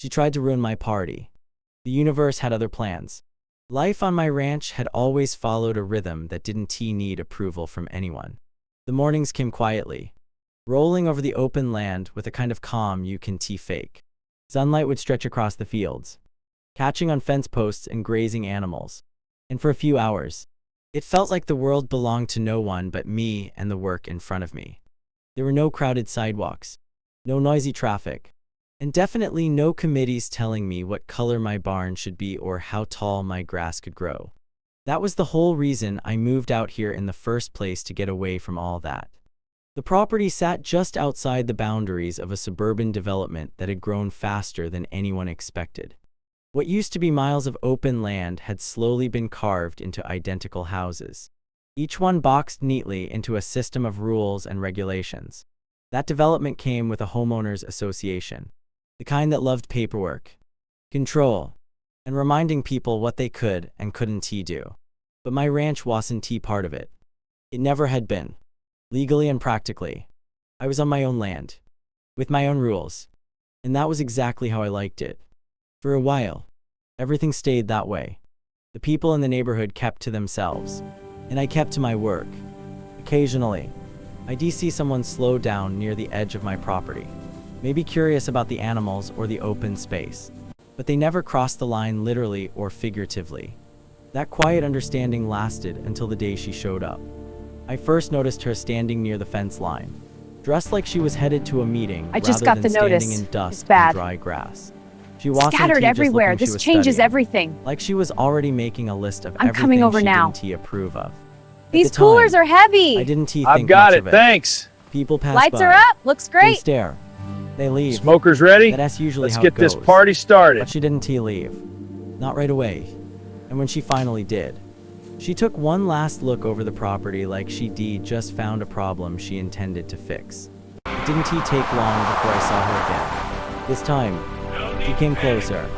She tried to ruin my party. The universe had other plans. Life on my ranch had always followed a rhythm that didn't need approval from anyone. The mornings came quietly, rolling over the open land with a kind of calm you can fake. Sunlight would stretch across the fields, catching on fence posts and grazing animals. And for a few hours, it felt like the world belonged to no one but me and the work in front of me. There were no crowded sidewalks, no noisy traffic, and definitely no committees telling me what color my barn should be or how tall my grass could grow. That was the whole reason I moved out here in the first place, to get away from all that. The property sat just outside the boundaries of a suburban development that had grown faster than anyone expected. What used to be miles of open land had slowly been carved into identical houses, each one boxed neatly into a system of rules and regulations. That development came with a homeowners association, the kind that loved paperwork, control, and reminding people what they could and couldn't do. But my ranch wasn't part of it. It never had been. Legally and practically, I was on my own land, with my own rules, and that was exactly how I liked it. For a while, everything stayed that way. The people in the neighborhood kept to themselves, and I kept to my work. Occasionally, I'd see someone slow down near the edge of my property, maybe curious about the animals or the open space, but they never crossed the line literally or figuratively. That quiet understanding lasted until the day she showed up. I first noticed her standing near the fence line, dressed like she was headed to a meeting I just rather got than the notice. standing in dust It's bad. and dry grass. She wasn't Scattered just everywhere. looking, she This was changes studying, everything. like she was already making a list of I'm everything coming over she now. didn't approve of. At These the time, coolers are heavy. I didn't think I've got much it, of it. thanks. People pass Lights by. are up. Looks They great. stare. They leave. Smokers ready? That's usually Let's how get it this goes. party started. But she didn't leave. Not right away. And when she finally did, she took one last look over the property like she'd just found a problem she intended to fix. It didn't take long before I saw her again. This time, she came closer,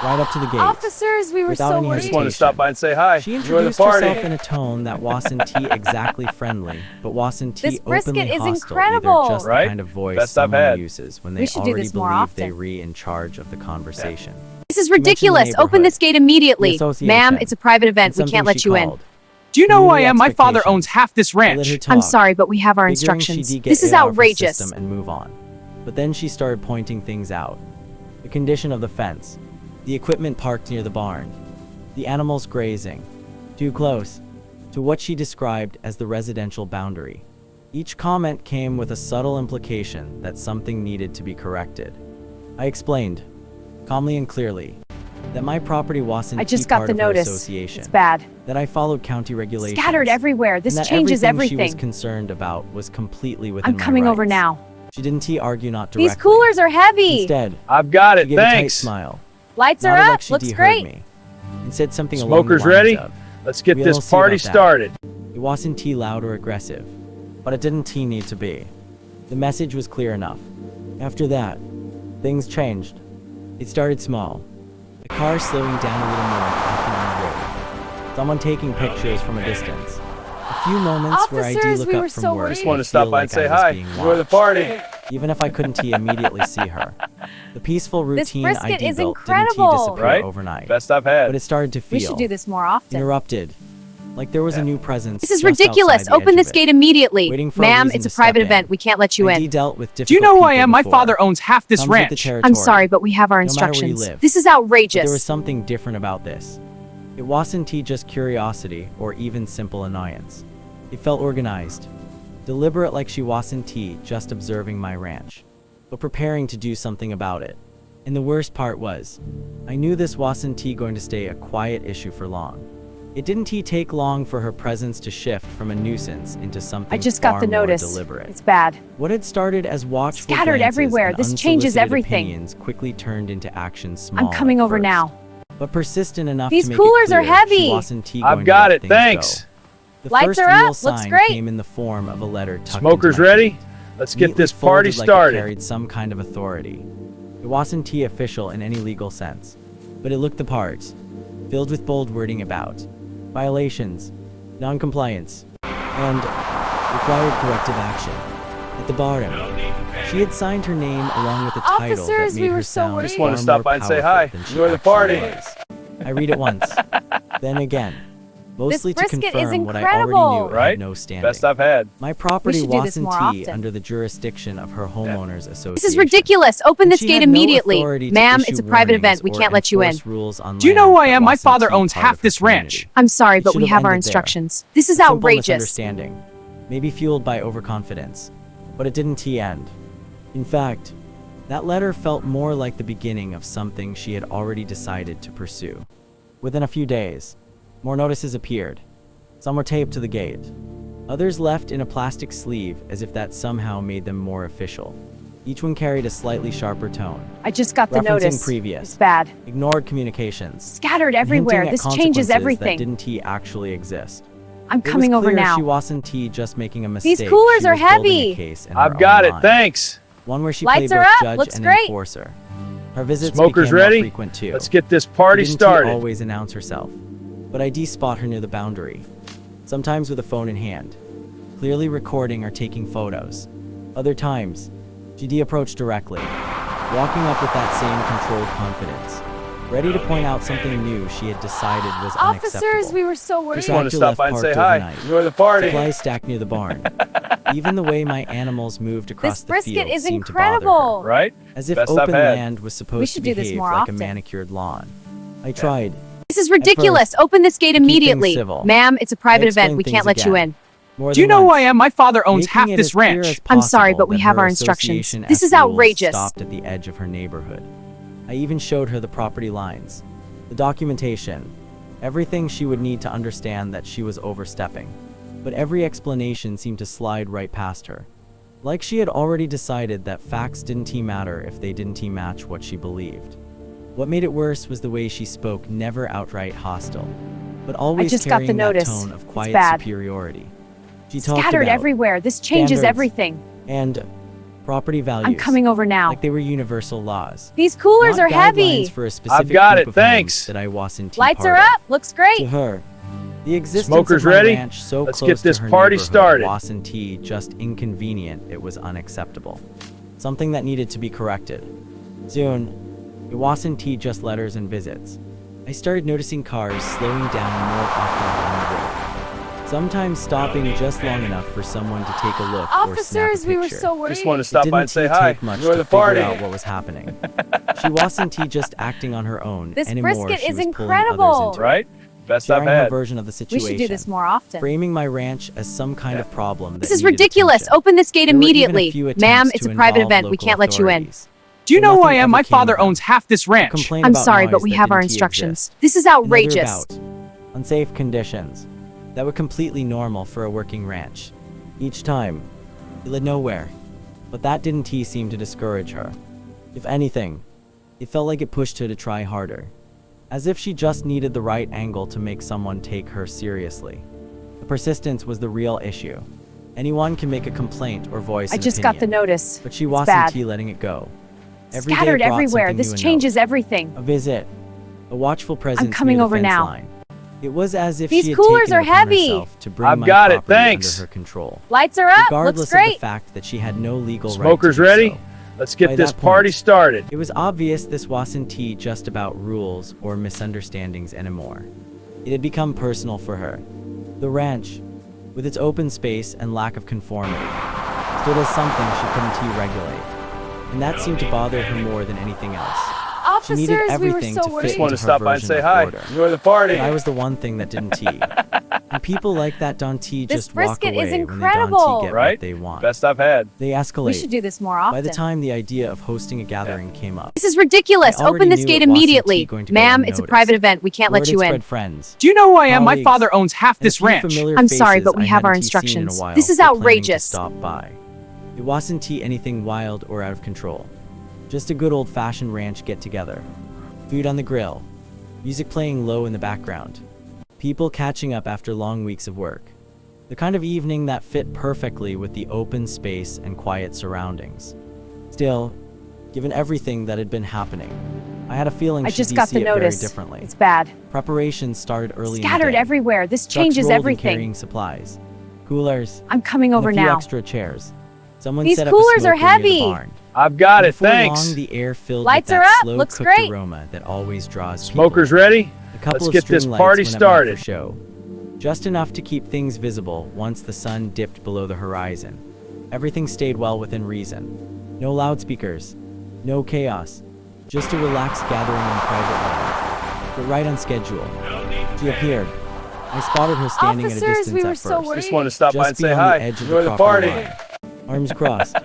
right up to the gate. Officers, we were Without so any worried. Just wanted to stop by and say hi. She Enjoy the introduced party. herself in a tone that wasn't exactly friendly, but wasn't This brisket openly is hostile incredible. either, just Right? the kind of voice Best I've someone had. uses when We they should do already this more believe they're often. in charge of the conversation. This is She mentioned the ridiculous. Open neighborhood, this gate immediately. the association, Ma'am, it's a private event. and We something can't let she you in. called Do you know who I community am? My father expectations. owns half this I let her ranch. talk, I'm sorry, but we have our figuring instructions. she'd get This is it out of her outrageous. system and move on. But then she started pointing things out. The condition of the fence, the equipment parked near the barn, the animals grazing, too close to what she described as the residential boundary. Each comment came with a subtle implication that something needed to be corrected. I explained, calmly and clearly, that my property wasn't I just got part the of her notice. association, It's bad. that I followed county regulations, Scattered everywhere. This and that changes everything she was everything. concerned about was completely within I'm coming my over rights. now. She didn't argue not directly. These coolers are heavy. Instead, I've got she it, gave a tight thanks. smile, Lights are nodded like up. she'd Looks heard great. me, and said something Smokers along the ready? lines of, Let's get "We'll this see party about that." started. It wasn't loud or aggressive, but it didn't need to be. The message was clear enough. After that, things changed. It started small. A car slowing down a little more often on the road. Someone taking pictures from a distance. A few moments where I Officers, look we up were from so work worried. Just and wanted to stop feel by like and say I was hi. being Enjoy the watched, party. even if I couldn't immediately see her. The peaceful This routine brisket I is built incredible. didn't disappear Right? overnight, Best I've but had. it started to feel We should do this more often. interrupted, like there was a new presence. This is just ridiculous. outside the Open edge this of it. gate immediately. Waiting for a Ma'am, reason it's a to step private in. event. We can't let you I in. dealt with Do you know who I difficult am? My people father before. owns half this Comes with the ranch. territory. I'm sorry, but we have our No matter where you instructions. live. This is But outrageous. there was something different about this. It wasn't just curiosity or even simple annoyance. It felt organized, deliberate, like she wasn't just observing my ranch, but preparing to do something about it. And the worst part was, I knew this wasn't going to stay a quiet issue for long. It didn't take long for her presence to shift from a nuisance into something I just got far the more notice. deliberate. It's bad. What had started as watchful Scattered glances everywhere. and This changes unsolicited everything. opinions quickly turned into actions small I'm coming at over first, now. but persistent enough These to make coolers it are clear heavy. she wasn't going I've to got let it, things thanks. go. The Lights first are real up. Looks sign great. came in the form of a letter tucked Smokers into my ready? feet, Let's get neatly this party folded like it started. carried some kind of authority. It wasn't official in any legal sense, but it looked the part, filled with bold wording about violations, non-compliance, and required corrective action. At the bottom, She had signed her name along with a title that Officers, made we her were so sound worried. Just wanted to far stop more by and say powerful hi. than she Enjoy the actually party. was. I read it once, then again, mostly to brisket is confirm what I already incredible. knew Right? had no standing. Best I've had. My property should do this wasn't more T often. under the jurisdiction of her homeowners association. This is ridiculous. Open And this she gate had no immediately. authority to Ma'am, issue it's a private warnings event. We or can't let you in. enforce rules on Do you know land who I that am? My wasn't father T owns part half of her this community. ranch. I'm sorry, It but should we have have our ended there. instructions. This is A simple outrageous. misunderstanding, maybe fueled by overconfidence, but it didn't end. In fact, that letter felt more like the beginning of something she had already decided to pursue. Within a few days, more notices appeared. Some were taped to the gate. Others left in a plastic sleeve as if that somehow made them more official. Each one carried a slightly sharper tone, I just got the referencing notice. previous, It's bad. ignored communications, Scattered and everywhere. hinting at This changes consequences that everything. didn't actually exist. I'm It was coming over clear now. She wasn't just making a mistake. These coolers She are was building heavy. a case in her I've got own it. mind. Thanks. One where she Lights played are both up. judge Looks and great. enforcer. Her visits Smokers became ready? more frequent too. Let's get this party She didn't started. always announce herself, but I'd spot her near the boundary, sometimes with a phone in hand, clearly recording or taking photos. Other times, she'd approach directly, walking up with that same controlled confidence, ready to point out something new she had decided was Officers, unacceptable. we were so worried. Just wanted to Tractor stop by and left say parked hi. overnight. Enjoy the party. Supplies stacked near the barn. Even the way my animals moved across This the brisket field is seemed to bother her. incredible. Right? As if Best I've open had. land was We supposed to should do this behave more like often. a manicured lawn. I tried. This is ridiculous. Open this gate keep things immediately. civil, Ma'am, it's a private I event. We explained can't things let you again. in. More Do you than know who once, I am? My father owns making half it this as clear ranch. as I'm sorry, but possible we that have her our instructions. association This is F rules outrageous. Stopped at the edge of her neighborhood. I even showed her the property lines, the documentation, everything she would need to understand that she was overstepping. But every explanation seemed to slide right past her. Like she had already decided that facts didn't matter if they didn't match what she believed. What made it worse was the way she spoke, never outright hostile, but always just got the carrying that notice. tone of It's quiet bad. superiority. She talked Scattered about everywhere. This changes standards everything. and property values. I'm coming over now. Like they were universal laws. These coolers Not are heavy. guidelines for a specific I've got group it, of thanks. homes that I wasn't Lights part are of. up. Looks great. To her, the existence Smokers of my ready? ranch so Let's close get this to her party neighborhood started. wasn't just inconvenient, it was unacceptable. Something that needed to be corrected. Soon, it wasn't just letters and visits. I started noticing cars slowing down more often on the road. Sometimes stopping just long enough for someone to take a look or snap a Officers, we were picture. so worried. Just wanted to It stop didn't by and say hi. take much Enjoy to the figure party. out what was happening. She wasn't just acting on her own This anymore. brisket She is was incredible. pulling others into it, Right? Best I've sharing her had. version of the We situation, should do this more often. framing my ranch as some kind of problem. This that is needed ridiculous. attention. Open this gate There were even a immediately. few Ma'am, attempts it's to a private involve event. We local can't let you in. authorities. Do you But know who I nothing am? ever My came father of them. owns half this A ranch. complaint I'm about sorry, noise but we that have our didn't instructions. exist. This is Another outrageous. about unsafe conditions that were completely normal for a working ranch. Each time, it led nowhere. But that didn't seem to discourage her. If anything, it felt like it pushed her to try harder. As if she just needed the right angle to make someone take her seriously. The persistence was the real issue. Anyone can make a complaint or voice I an just got the opinion, notice. but she It's wasn't bad. letting it go. Every day Scattered brought everywhere. something This new, a changes note, everything. a visit, a watchful presence coming near the over fence now. line. It was as if These she had coolers taken are it upon heavy. herself to bring I've my got it, property thanks. under her control, Lights are up. regardless Looks of the great. fact that she had no legal Smokers right to do ready? so. Let's get By this that party point, started. It was obvious this wasn't just about rules or misunderstandings anymore. It had become personal for her. The ranch, with its open space and lack of conformity, stood as something she couldn't regulate. And that seemed to bother her more than anything else. She needed Officers, we were everything so to worried. fit Just wanted into to her stop by and version say of hi. order. Enjoy the party. But I was the one thing that didn't And people like that don't This just walk brisket away is when they incredible. don't get Right? what they want. Best I've had. They escalate. We should do this more often. By the time the idea of hosting a gathering came up, This is ridiculous. I already Open this knew gate it wasn't immediately. going to go Ma'am, it's a unnoticed. private event. We can't word let had you in. spread friends, Do you know who I am? My colleagues, father owns half and a this few ranch. familiar I'm sorry, faces but we I have our hadn't seen in a instructions. while This is were planning to outrageous. Stop by. It wasn't anything wild or out of control. Just a good old-fashioned ranch get-together. Food on the grill, music playing low in the background, people catching up after long weeks of work. The kind of evening that fit perfectly with the open space and quiet surroundings. Still, given everything that had been happening, I had a feeling I she'd just got see the it very notice. differently. It's bad. Preparations started early in the Scattered day. everywhere. This Trucks changes rolled in everything. carrying supplies, coolers, I'm coming and over a few now. extra chairs. Someone These set up a coolers are smoker near the heavy. barn. I've got it, Before thanks. long, the air filled Lights with are that up, slow looks cooked great. aroma that always draws people. Smokers ready? A couple Let's of get this string party lights went up started. for show, just enough to keep things visible once the sun dipped below the horizon. Everything stayed well within reason. No loudspeakers, no chaos, just a relaxed gathering on private land, but right on schedule. She appeared. I spotted her standing at a Officers, distance we were at so first, worried. Just wanted to stop by just and say beyond hi. the edge of Enjoy the the property party. line, arms crossed,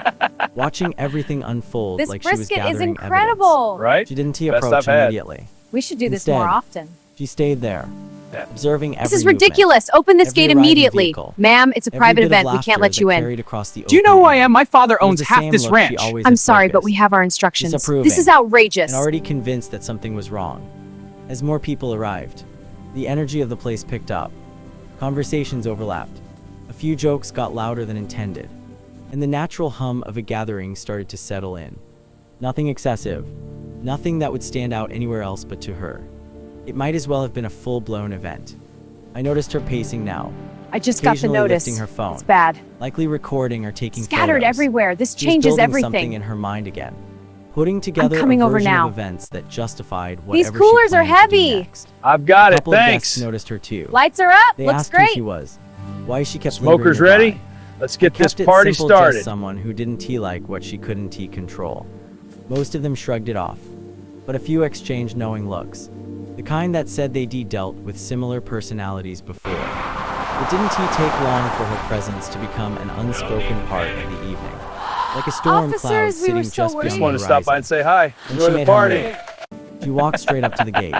watching everything unfold This like she was brisket is gathering incredible. Right? She didn't Best approach I've had. immediately. We should do this Instead, more often. She stayed there, observing every This is movement, ridiculous. Open this every gate arriving immediately. vehicle, Ma'am, it's a every private bit of event. We laughter can't let that you in. carried across the Do you know open who I air. am? My father It was owns the half same this look she ranch. always I'm had sorry, but focused, we have our instructions. disapproving, This is outrageous. and already convinced that something was wrong. As more people arrived, the energy of the place picked up. Conversations overlapped. A few jokes got louder than intended, and the natural hum of a gathering started to settle in. Nothing excessive, nothing that would stand out anywhere else but to her. It might as well have been a full-blown event. I noticed her pacing now, I just got the occasionally notice. lifting her phone, It's bad. likely recording or taking Scattered photos. everywhere. This She was changes building everything. something in her mind again, putting together coming a over version now. of events that justified These whatever coolers she are planned to do heavy. next. I've got A it, couple of thanks. guests noticed her too. Lights are up. They Looks asked who great. she was, why she kept Smokers lingering ready? nearby. Let's get this Kept it party simple, just started. someone who didn't like what she couldn't control. Most of them shrugged it off, but a few exchanged knowing looks, the kind that said they'd dealt with similar personalities before. It didn't take long for her presence to become an unspoken part of the evening, like a storm cloud Officers, we were sitting so just worried. Just beyond wanted the to stop by horizon. and say hi. And Enjoy she the made her party. move. She walked straight up to the gate,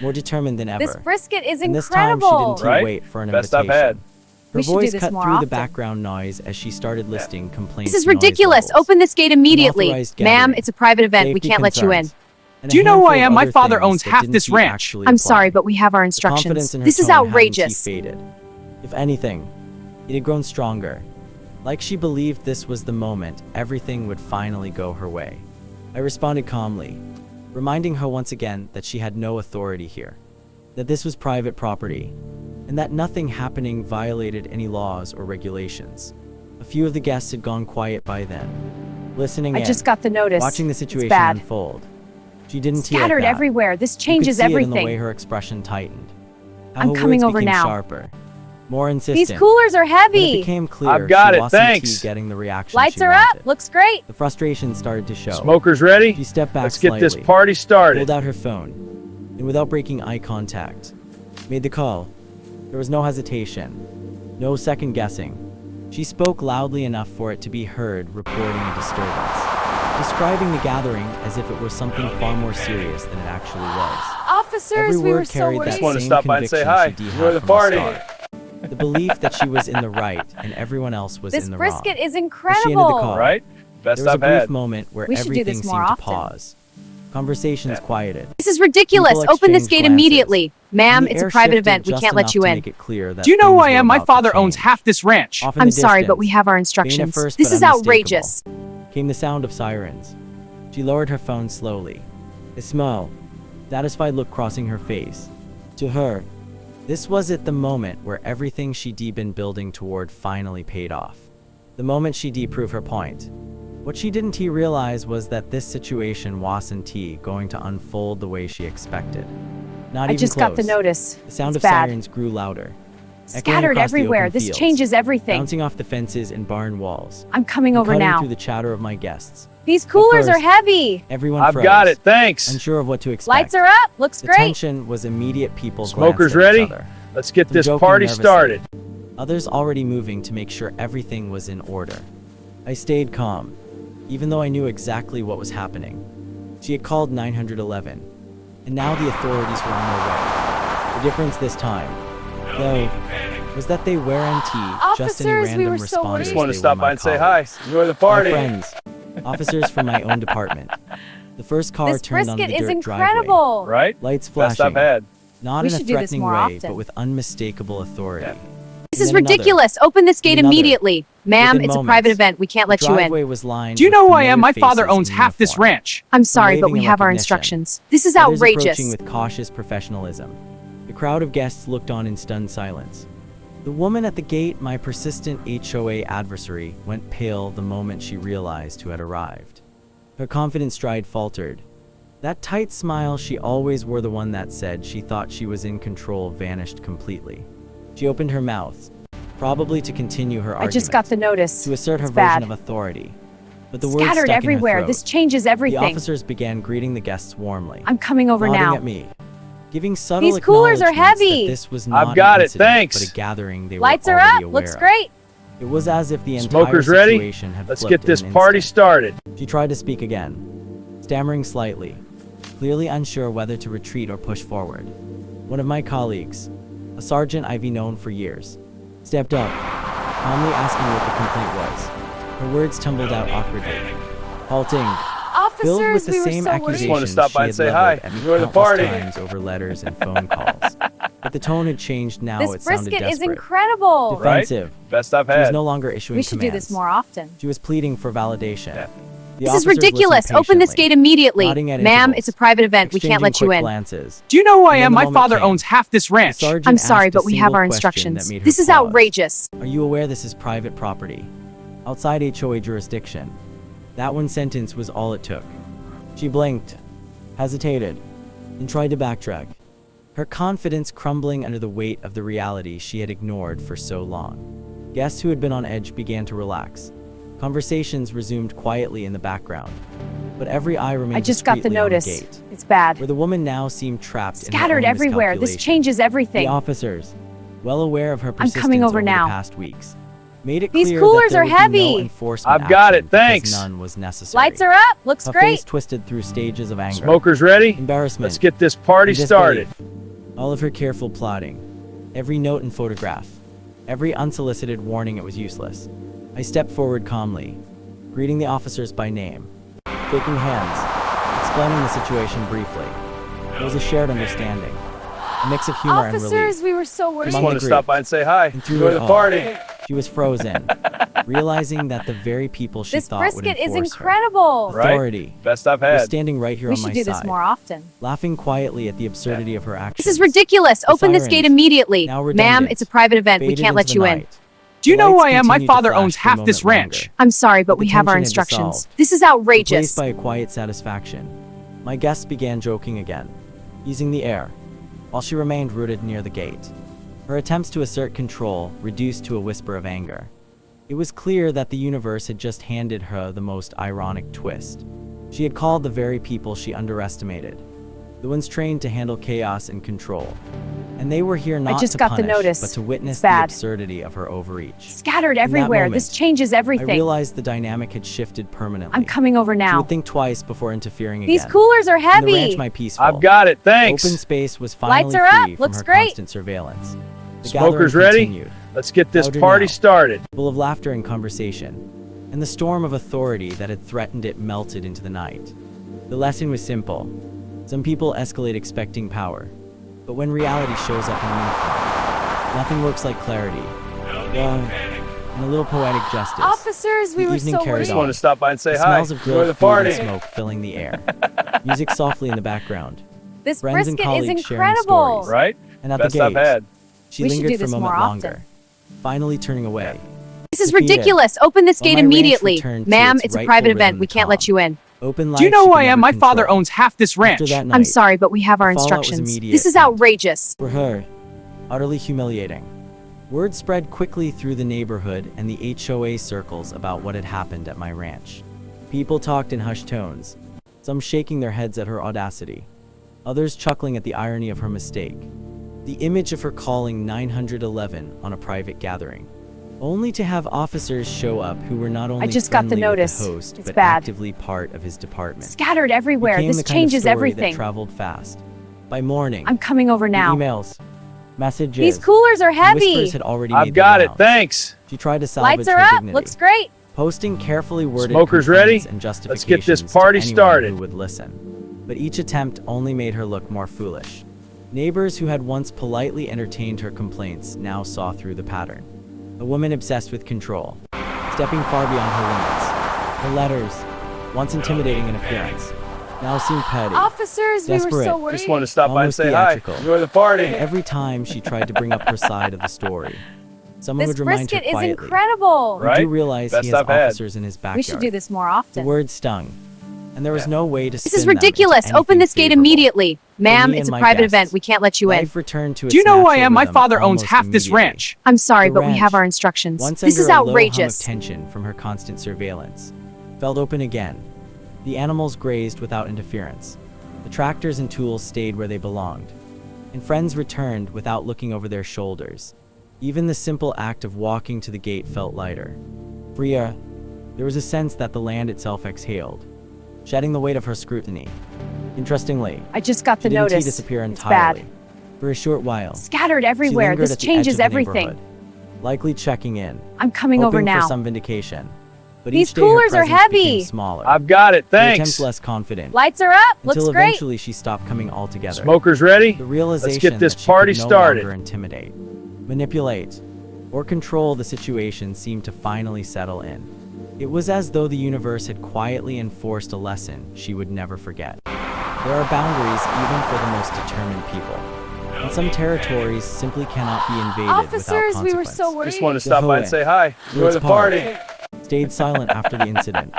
more determined than ever. This brisket is And this time she incredible. didn't Right? wait for an Best I've invitation. had. Her We should do voice this cut more through the often. background noise as she started listing complaints. This is noise ridiculous. levels, Open this gate immediately. unauthorized Ma'am, gathering, it's a private event. We safety can't let you in. concerns, and a Do you know who I handful of am? My other father things owns that half didn't this ranch. actually I'm apply. sorry, but we have our The instructions. confidence in her This is tone hadn't outrageous. faded. If anything, it had grown stronger, like she believed this was the moment everything would finally go her way. I responded calmly, reminding her once again that she had no authority here, that this was private property, and that nothing happening violated any laws or regulations. A few of the guests had gone quiet by then, listening I in, just got the notice. watching the It's situation bad. unfold. She didn't Scattered like that. everywhere. This You could changes see it in the everything. way her expression tightened. How I'm her coming words over became now. sharper, more insistent. These coolers are When it heavy. became clear I've got she it, wasn't thanks. getting the reaction Lights she are wanted. up. Looks great. The frustration started to show. Smokers ready? She stepped back Let's get this slightly, party started. pulled out her phone, and without breaking eye contact, made the call. There was no hesitation, no second guessing. She spoke loudly enough for it to be heard, reporting a disturbance, describing the gathering as if it were something far more serious than it actually was. Officers, Every we were word so carried worried. that Just wanted to same stop by and say conviction hi. she had Enjoy the from party. start. The belief that she was in the right and everyone else was This in the wrong. brisket is As she ended the incredible. call, Right? there Best was a I've brief had. moment where We should do everything this more seemed to often. pause. Conversations quieted. This is ridiculous. People Open this exchanged gate glances, immediately. Ma'am, and the it's a air private shifted event. We just can't let enough you to in. make it clear that Do you know who things I were am? My about to father owns change. half this ranch. Off in I'm the sorry, but distance, we have our faint at instructions. first, This but is unmistakable, outrageous. came the sound of sirens. She lowered her phone slowly, a smile, satisfied look crossing her face. To her, this was at the moment where everything she'd been building toward finally paid off. The moment she'd prove her point. What she didn't realize was that this situation wasn't going to unfold the way she expected. Not I even just got the close. notice. The sound It's of bad. sirens grew louder, echoing Scattered across the everywhere. open This fields, changes everything. bouncing off the fences and barn walls, I'm coming and over cutting now. through the chatter of my guests. These coolers are first, heavy. Everyone I've froze, got it, thanks. unsure of what to expect. Lights are up. Looks The great. tension was immediate. People Smokers glanced at ready? each other, Let's get some this joking party nervously, started. others already moving to make sure everything was in order. I stayed calm, even though I knew exactly what was happening. She had called 911, and now the authorities were on their way. The difference this time, though, was that they weren't just any Officers, we random were so responders. worried. Just wanted they to stop were by my and say colleagues. hi. Enjoy the My party. friends, officers from my own department. The first car This turned onto brisket the is dirt driveway, incredible. Right? lights Best flashing, I've had. not We in a should do this threatening more way, often. but with unmistakable authority. This And is then another. ridiculous. Open this gate Another. immediately. Ma'am, Within it's a moments, private event. We can't let the you in. driveway was lined Do you with know who I am? My familiar father faces owns in half this uniform. ranch. I'm sorry, but waving we in have our recognition. instructions. This is Others outrageous. approaching with cautious professionalism. The crowd of guests looked on in stunned silence. The woman at the gate, my persistent HOA adversary, went pale the moment she realized who had arrived. Her confident stride faltered. That tight smile she always wore, the one that said she thought she was in control, vanished completely. She opened her mouth, probably to continue her argument. I just got the notice. To assert her It's version bad. of authority. But the words Scattered stuck everywhere. in her This throat. changes everything. The officers began greeting the guests warmly. I'm coming over nodding now. at me, giving subtle These coolers are acknowledgments heavy. that this was not I've got an it, incident, thanks. but a gathering they Lights were are already up. aware Looks of. great. It was as if the entire Smokers ready? situation had Let's flipped get this in an party instant. started. She tried to speak again, stammering slightly, clearly unsure whether to retreat or push forward. One of my colleagues, a sergeant I've known for years, stepped up, calmly asking what the complaint was. Her words tumbled out awkwardly, halting, filled with Officers, the we were same so accusations worried. Wanted to stop by she and had say leveled hi. at me Enjoy the countless party. times over letters and phone calls. But the tone had changed now. This It sounded brisket is desperate, incredible. Right? defensive. Best I've She was had. no longer issuing We should do commands. this more often. She was pleading for validation. Yeah. The This is officers ridiculous. listened Open this patiently, gate immediately. nodding at Ma'am, intervals, it's a private event. We can't exchanging let you quick in. glances. Do you know who I And am? then the My moment father came. owns half this The ranch. sergeant I'm asked sorry, a but we have single our question instructions. that made her This is pause. outrageous. Are you aware this is private property? Outside HOA jurisdiction. That one sentence was all it took. She blinked, hesitated, and tried to backtrack, her confidence crumbling under the weight of the reality she had ignored for so long. Guests who had been on edge began to relax. Conversations resumed quietly in the background, but every eye remained I just got the discreetly on notice. gate, It's bad. where the woman now seemed trapped Scattered in her own everywhere. This miscalculation. changes everything. The officers, well aware of her I'm persistence coming over over now. the past weeks, made it These clear coolers that there are would be heavy. no enforcement I've got action it, thanks. because none was necessary. Lights are up. Looks Her great. face twisted through stages of anger, Smokers ready? embarrassment, Let's get this party and started. disbelief. All of her careful plotting, every note and photograph, every unsolicited warning, it was useless. I stepped forward calmly, greeting the officers by name, shaking hands, explaining the situation briefly. There was a shared understanding, a mix of humor and Officers, relief. we were so worried. Just Among wanted the to stop group. by and say hi. And through Enjoy it the all, party. She was frozen, realizing that the very people she This thought would brisket is enforce incredible. her Right? authority Best I've was had. standing right here We on my should do this side, more often. laughing quietly at the absurdity of her actions. This is ridiculous. The Open this gate sirens, immediately. now Ma'am, redundant, it's a private event. We faded can't into let the you in. night. Do you The know who lights I am? My continued to father flash owns for a half this moment ranch. longer. I'm sorry, but The we have our tension had instructions. dissolved, This is replaced outrageous. by a quiet satisfaction. My guests began joking again, easing the air, while she remained rooted near the gate. Her attempts to assert control reduced to a whisper of anger. It was clear that the universe had just handed her the most ironic twist. She had called the very people she underestimated, the ones trained to handle chaos and control. And they were here not just to got the punish, notice. but to witness It's the bad. absurdity of her overreach. Scattered that everywhere. This moment, changes I everything. realized the dynamic had shifted permanently. I'm coming over She now. would think twice before interfering These again. coolers are And the heavy. ranch might peaceful. I've got it, thanks. Open space was finally Lights are up. free from Looks her great. constant surveillance. The Smokers gathering ready? continued, Let's get this Louder party now. started. full of laughter and conversation, and the storm of authority that had threatened it melted into the night. The lesson was simple. Some people escalate expecting power, but when reality shows up in uniform, nothing works like clarity, love, and a little poetic justice. Officers, we The were evening so carried worried. Just on. wanted to stop by and say The hi. smells of Enjoy grilled the food party. and smoke filling the air. Music softly in the background. This Friends and brisket is colleagues sharing incredible. stories. Right? And at Best the I've gate, had. she We should lingered do for a this moment more longer, often. finally turning away. This is Defeated. ridiculous. Open this While gate my ranch immediately. returned to Ma'am, its it's a rightful private rhythm event. and We can't calm. let you in. Open life Do you know she who could I am? never My father control. owns half this After ranch. that night, I'm sorry, but we have our the fallout was instructions. immediate This is and- outrageous. For her, utterly humiliating. Word spread quickly through the neighborhood and the HOA circles about what had happened at my ranch. People talked in hushed tones, some shaking their heads at her audacity, others chuckling at the irony of her mistake. The image of her calling 911 on a private gathering, only to have officers show up who were not only I just got the friendly with notice. the host, It's but bad. actively part of his department. Scattered everywhere. Became This the kind of changes story everything. that traveled fast. By morning, I'm coming over the now. emails, messages, These coolers are and heavy. whispers had already I've made got their it, rounds. thanks. She tried to salvage Lights are her up. dignity, Looks great. posting carefully worded Smokers complaints ready? and Let's justifications get this party to anyone started. who would listen. But each attempt only made her look more foolish. Neighbors who had once politely entertained her complaints now saw through the pattern. A woman obsessed with control, stepping far beyond her limits. Her letters, once intimidating in appearance, now seemed petty. Officers, we were Desperate. so worried. Just wanted to stop by and Almost say hi. theatrical. Enjoy the party. Every time she tried to bring up her side of the story, Someone This would remind her brisket is quietly. incredible. Right? You do realize Best he has I've had. officers in his backyard. We should do this more The often. word stung, and there was no way to This spin is them into ridiculous. Open anything this gate favorable. immediately. Ma'am, me it's a and my private guests, event. We can't let you in. Life returned to its Do you know who I natural am? My rhythm father owns almost half this immediately. ranch. I'm sorry, The but we have ranch, our instructions. Once This is under a low hum of outrageous. tension from her constant surveillance, felt open again. The animals grazed without interference. The tractors and tools stayed where they belonged, and friends returned without looking over their shoulders. Even the simple act of walking to the gate felt lighter. Freer, there was a sense that the land itself exhaled, shedding the weight of her scrutiny. Interestingly, I just got she the didn't notice. disappear It's entirely. bad. For a short while, Scattered she everywhere. lingered This at the edge changes of the everything. neighborhood, likely checking in, I'm coming over hoping now. for some vindication. But These each day her coolers are presence became heavy. smaller. I've got it. Her Thanks. attempts less confident. Lights are up. Until Looks great. eventually she stopped coming altogether. Smokers ready? The realization Let's get this that she party could no started. longer intimidate, manipulate, or control the situation seemed to finally settle in. It was as though the universe had quietly enforced a lesson she would never forget. There are boundaries even for the most determined people, and some territories simply cannot be invaded without Officers, we were consequence. so worried. Just wanted to The stop by and HOA. say hi. Enjoy Let's the party. Stayed silent after the incident.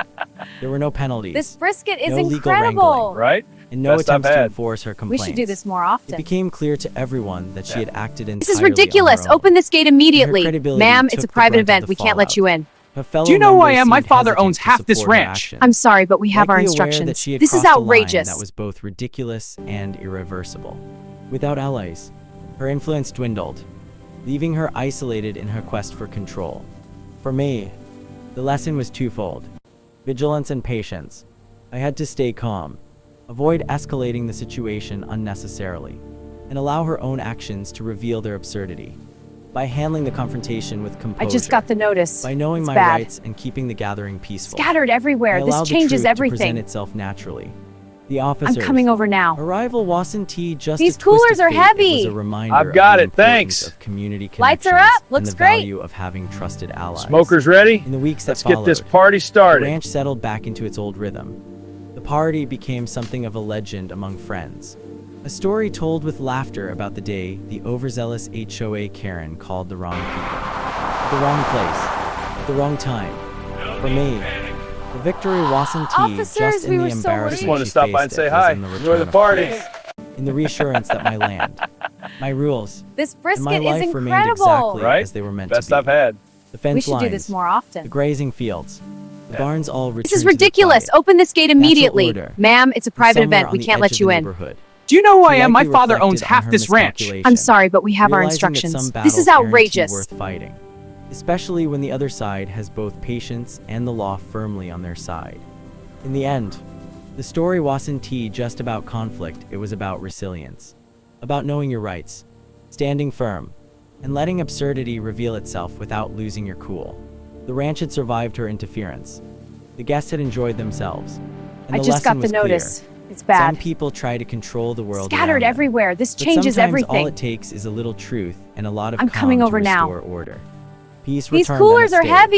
There were no penalties, This brisket is No legal incredible. wrangling. Right? and no Best I've attempts to had. enforce her We complaints. should do this more It often. became clear to everyone that she had acted entirely This is ridiculous. on her own. Open this gate immediately. credibility Ma'am, took it's a the private brunt of event. the We can't let fallout. you in. Her fellow Do you know who I members am? My seemed father hesitant owns to half this support her ranch. action, I'm sorry, but we have our likely aware that instructions. she had This is crossed a line outrageous. that was both ridiculous and irreversible. Without allies, her influence dwindled, leaving her isolated in her quest for control. For me, the lesson was twofold: vigilance and patience. I had to stay calm, avoid escalating the situation unnecessarily, and allow her own actions to reveal their absurdity. By handling the confrontation with composure, I just got the notice. by knowing It's my bad. rights and keeping the gathering peaceful, Scattered I everywhere. allowed This the changes truth to present everything. itself naturally. The I'm officers, coming over now. arrival wasn't just These a twist coolers of are fate, heavy. It was a reminder I've of got the it, importance thanks. of community Lights are connections up, looks and the great. value of having trusted allies. Smokers ready? In the weeks Let's that get followed, this party the started. ranch settled back into its old rhythm. The party became something of a legend among friends. A story told with laughter about the day the overzealous HOA Karen called the wrong people. The wrong place. At the wrong time. For me, the victory wasn't Officers, just we in the were so embarrassment worried. Just wanted to she stop by and faced say it was hi. in the Enjoy return the of party. peace, in the reassurance that my land, my rules, This and brisket my is life remained incredible. exactly Right? as they were meant Best to be. I've had. The fence We should lines, do this more the often. grazing fields, the barns all returned This is to their ridiculous. quiet, Open this gate natural immediately. order, Ma'am, it's a and private somewhere event. on We the can't edge let of you the in. neighborhood. Do you know who I She am? My likely father reflected owns on half her this ranch. miscalculation, I'm sorry, but we have our realizing that instructions. some This is battles aren't too outrageous. worth fighting, especially when the other side has both patience and the law firmly on their side. In the end, the story wasn't just about conflict, it was about resilience, about knowing your rights, standing firm, and letting absurdity reveal itself without losing your cool. The ranch had survived her interference. The guests had enjoyed themselves. And I the just lesson got the was clear. notice. It's Some bad. people try to control the world Scattered around them. everywhere. This But changes sometimes everything. all it takes is a little truth and a lot of I'm calm coming to over now. restore order. Peace These returned coolers are unstayed. heavy.